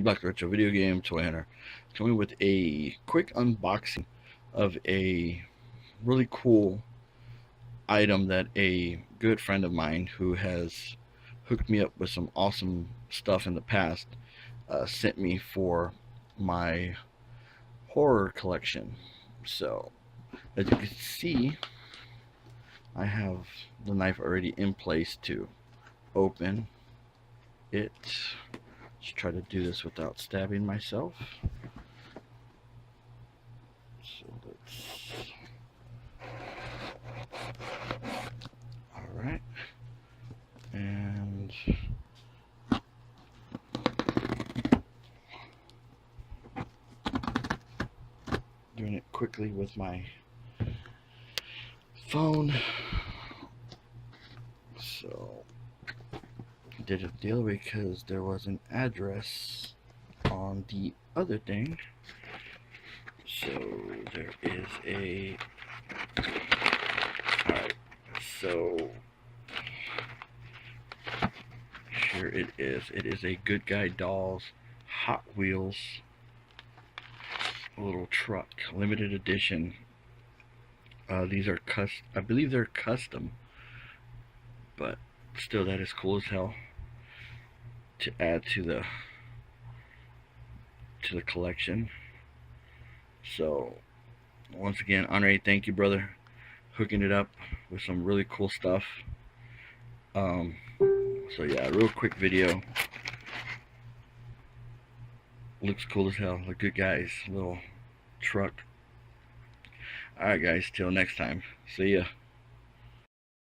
Dr. Retro Video Game Toy Hunter, coming with a quick unboxing of a really cool item that a good friend of mine who has hooked me up with some awesome stuff in the past sent me for my horror collection. So, as you can see, I have the knife already in place to open it. Let's try to do this without stabbing myself. So let's. Alright. And. Doing it quickly with my phone. So. Did it the other way because there was an address on the other thing. So there is a. Alright, so here it is. It is a Good Guy Dolls Hot Wheels little truck, limited edition. These are I believe they're custom, but still, that is cool as hell to add to the collection. So once again, Andre, thank you, brother, hooking it up with some really cool stuff. So yeah, real quick video. Looks cool as hell. The Good Guys little truck. Alright guys, till next time. See ya.